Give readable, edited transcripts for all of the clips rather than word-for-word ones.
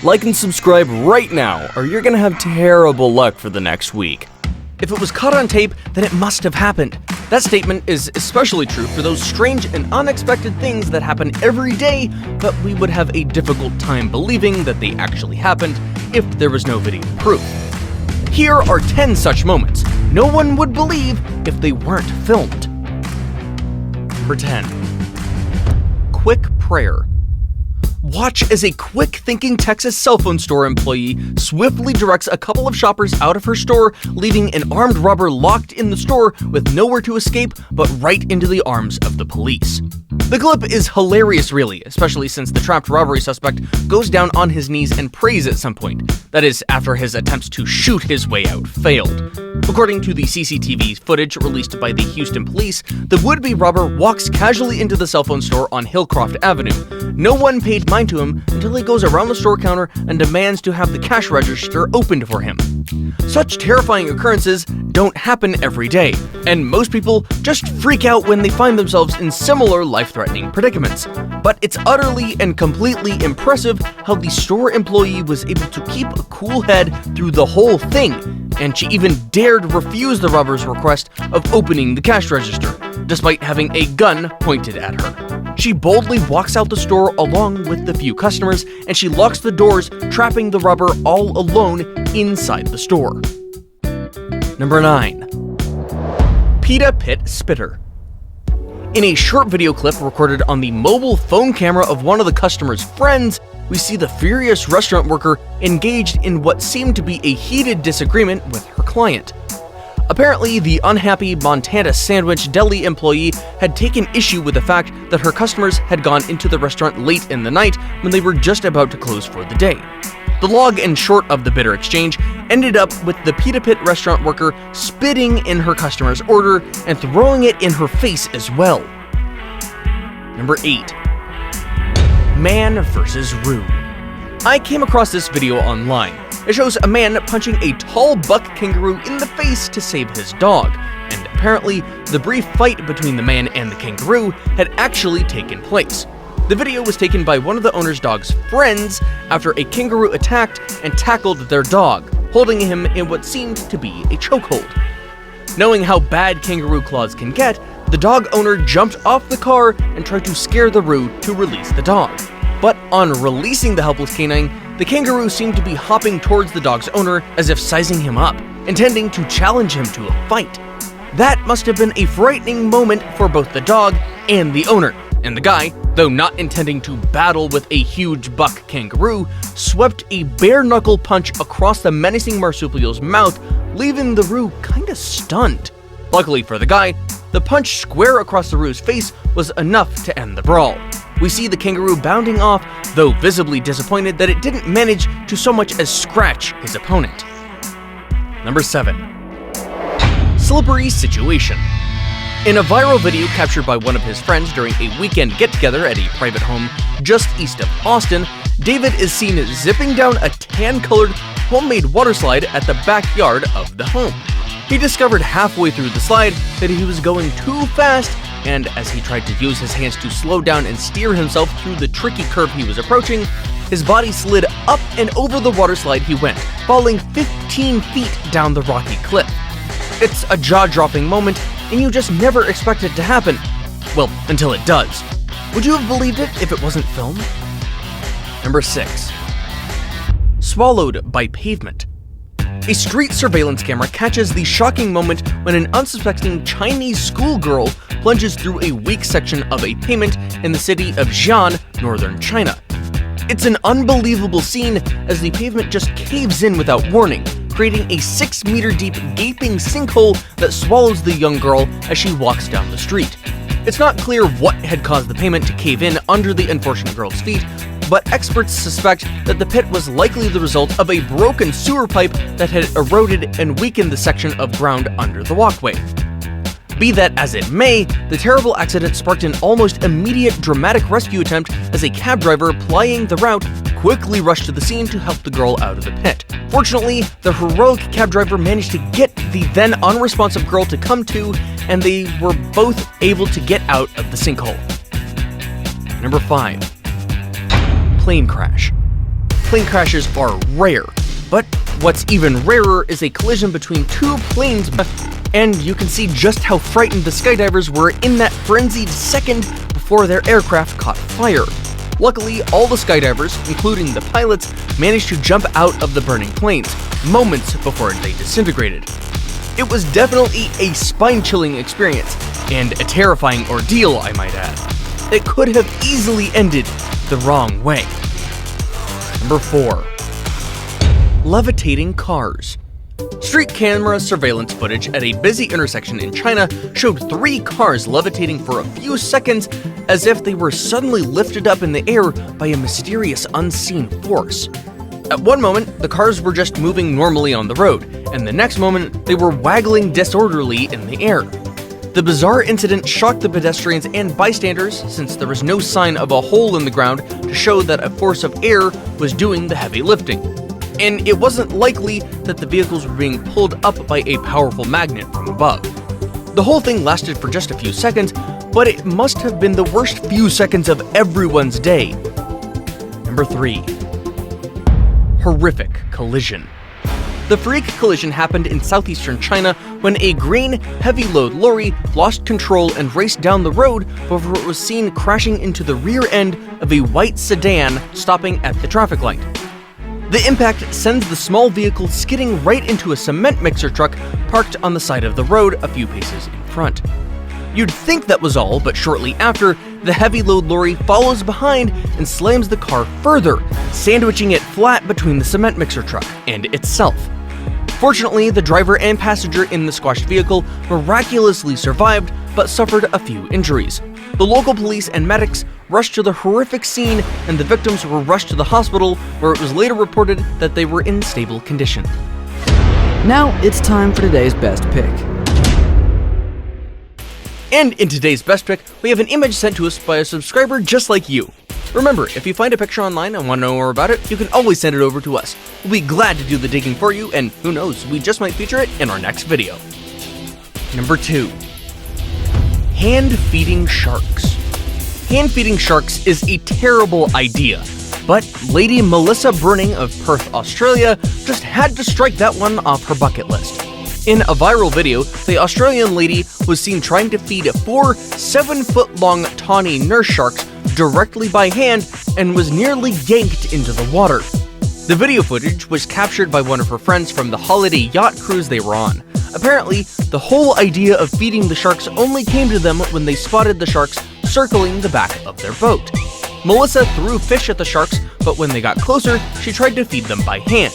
Like and subscribe right now, or you're gonna have terrible luck for the next week. If it was caught on tape, then it must have happened. That statement is especially true for those strange and unexpected things that happen every day, but we would have a difficult time believing that they actually happened if there was no video proof. Here are 10 such moments no one would believe if they weren't filmed. Number 10. Quick prayer. Watch as a quick-thinking Texas cell phone store employee swiftly directs a couple of shoppers out of her store, leaving an armed robber locked in the store with nowhere to escape but right into the arms of the police. The clip is hilarious really, especially since the trapped robbery suspect goes down on his knees and prays at some point. That is, after his attempts to shoot his way out failed. According to the CCTV footage released by the Houston police, the would-be robber walks casually into the cell phone store on Hillcroft Avenue. No one paid mind to him until he goes around the store counter and demands to have the cash register opened for him. Such terrifying occurrences don't happen every day, and most people just freak out when they find themselves in similar life-threatening predicaments. But it's utterly and completely impressive how the store employee was able to keep a cool head through the whole thing, and she even dared refuse the robber's request of opening the cash register, despite having a gun pointed at her. She boldly walks out the store along with the few customers, and she locks the doors, trapping the robber all alone inside the store. Number 9. PITA Pit Spitter. In a short video clip recorded on the mobile phone camera of one of the customer's friends, we see the furious restaurant worker engaged in what seemed to be a heated disagreement with her client. Apparently, the unhappy Montana Sandwich Deli employee had taken issue with the fact that her customers had gone into the restaurant late in the night when they were just about to close for the day. The long and short of the bitter exchange ended up with the PITA Pit restaurant worker spitting in her customer's order and throwing it in her face as well. Number 8. Man vs. Roo. I came across this video online. It shows a man punching a tall buck kangaroo in the face to save his dog, and apparently the brief fight between the man and the kangaroo had actually taken place. The video was taken by one of the owner's dog's friends after a kangaroo attacked and tackled their dog, holding him in what seemed to be a chokehold. Knowing how bad kangaroo claws can get, the dog owner jumped off the car and tried to scare the Roo to release the dog. But on releasing the helpless canine, the kangaroo seemed to be hopping towards the dog's owner as if sizing him up, intending to challenge him to a fight. That must have been a frightening moment for both the dog and the owner, and the guy, though not intending to battle with a huge buck kangaroo, swept a bare-knuckle punch across the menacing marsupial's mouth, leaving the Roo kinda stunned. Luckily for the guy, the punch square across the Roo's face was enough to end the brawl. We see the kangaroo bounding off, though visibly disappointed that it didn't manage to so much as scratch his opponent. Number 7. Slippery situation. In a viral video captured by one of his friends during a weekend get-together at a private home just east of Austin, David is seen zipping down a tan-colored homemade water slide at the backyard of the home. He discovered halfway through the slide that he was going too fast, and as he tried to use his hands to slow down and steer himself through the tricky curve he was approaching, his body slid up and over the water slide he went, falling 15 feet down the rocky cliff. It's a jaw-dropping moment, and you just never expect it to happen. Well, until it does. Would you have believed it if it wasn't filmed? Number 6. Swallowed by pavement. A street surveillance camera catches the shocking moment when an unsuspecting Chinese schoolgirl plunges through a weak section of a pavement in the city of Xi'an, northern China. It's an unbelievable scene as the pavement just caves in without warning, creating a 6-meter deep gaping sinkhole that swallows the young girl as she walks down the street. It's not clear what had caused the pavement to cave in under the unfortunate girl's feet, but experts suspect that the pit was likely the result of a broken sewer pipe that had eroded and weakened the section of ground under the walkway. Be that as it may, the terrible accident sparked an almost immediate dramatic rescue attempt as a cab driver plying the route quickly rushed to the scene to help the girl out of the pit. Fortunately, the heroic cab driver managed to get the then unresponsive girl to come to, and they were both able to get out of the sinkhole. Number 5. Plane crash. plane crashes are rare. But what's even rarer is a collision between two planes, and you can see just how frightened the skydivers were in that frenzied second before their aircraft caught fire. Luckily, all the skydivers, including the pilots, managed to jump out of the burning planes moments before they disintegrated. It was definitely a spine-chilling experience, and a terrifying ordeal, I might add. It could have easily ended the wrong way. Number 4. Levitating cars. Street camera surveillance footage at a busy intersection in China showed 3 cars levitating for a few seconds as if they were suddenly lifted up in the air by a mysterious unseen force. At one moment, the cars were just moving normally on the road, and the next moment, they were waggling disorderly in the air. The bizarre incident shocked the pedestrians and bystanders since there was no sign of a hole in the ground to show that a force of air was doing the heavy lifting. And it wasn't likely that the vehicles were being pulled up by a powerful magnet from above. The whole thing lasted for just a few seconds, but it must have been the worst few seconds of everyone's day. Number 3. Horrific collision. The freak collision happened in southeastern China when a green, heavy-load lorry lost control and raced down the road before it was seen crashing into the rear end of a white sedan stopping at the traffic light. The impact sends the small vehicle skidding right into a cement mixer truck parked on the side of the road a few paces in front. You'd think that was all, but shortly after, the heavy-load lorry follows behind and slams the car further, sandwiching it flat between the cement mixer truck and itself. Fortunately, the driver and passenger in the squashed vehicle miraculously survived, but suffered a few injuries. The local police and medics rushed to the horrific scene, and the victims were rushed to the hospital, where it was later reported that they were in stable condition. Now it's time for today's best pick. And in today's best pick, we have an image sent to us by a subscriber just like you. Remember, if you find a picture online and want to know more about it, you can always send it over to us. We'll be glad to do the digging for you, and who knows, we just might feature it in our next video. Number 2. Hand-feeding sharks. Hand-feeding sharks is a terrible idea, but Lady Melissa Brunning of Perth, Australia just had to strike that one off her bucket list. In a viral video, the Australian lady was seen trying to feed 4 7-foot-long tawny nurse sharks directly by hand and was nearly yanked into the water. The video footage was captured by one of her friends from the holiday yacht cruise they were on. Apparently, the whole idea of feeding the sharks only came to them when they spotted the sharks circling the back of their boat. Melissa threw fish at the sharks, but when they got closer, she tried to feed them by hand.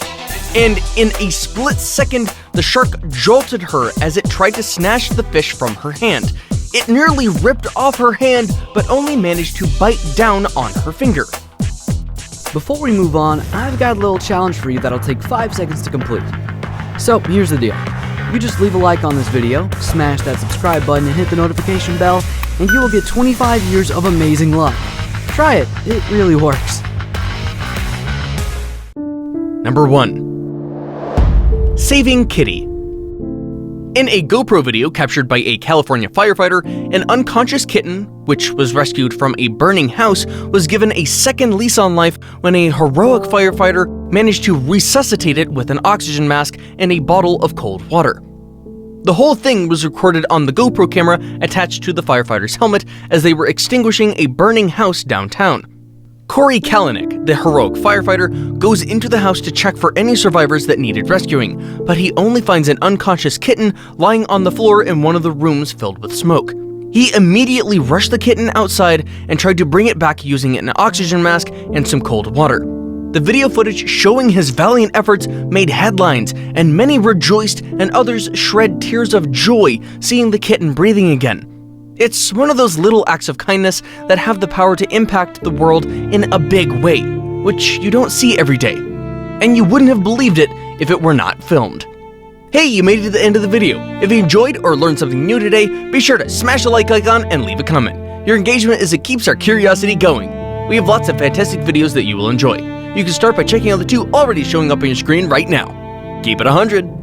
And in a split second, the shark jolted her as it tried to snatch the fish from her hand. It nearly ripped off her hand, but only managed to bite down on her finger. Before we move on, I've got a little challenge for you that'll take 5 seconds to complete. So here's the deal. You just leave a like on this video, smash that subscribe button and hit the notification bell, and you will get 25 years of amazing luck. Try it, it really works. Number 1. Saving Kitty. In a GoPro video captured by a California firefighter, an unconscious kitten, which was rescued from a burning house, was given a second lease on life when a heroic firefighter managed to resuscitate it with an oxygen mask and a bottle of cold water. The whole thing was recorded on the GoPro camera attached to the firefighter's helmet as they were extinguishing a burning house downtown. Corey Kalanick, the heroic firefighter, goes into the house to check for any survivors that needed rescuing, but he only finds an unconscious kitten lying on the floor in one of the rooms filled with smoke. He immediately rushed the kitten outside and tried to bring it back using an oxygen mask and some cold water. The video footage showing his valiant efforts made headlines, and many rejoiced and others shed tears of joy seeing the kitten breathing again. It's one of those little acts of kindness that have the power to impact the world in a big way, which you don't see every day. And you wouldn't have believed it if it were not filmed. Hey, you made it to the end of the video. If you enjoyed or learned something new today, be sure to smash the like icon and leave a comment. Your engagement is what keeps our curiosity going. We have lots of fantastic videos that you will enjoy. You can start by checking out the 2 already showing up on your screen right now. Keep it 100.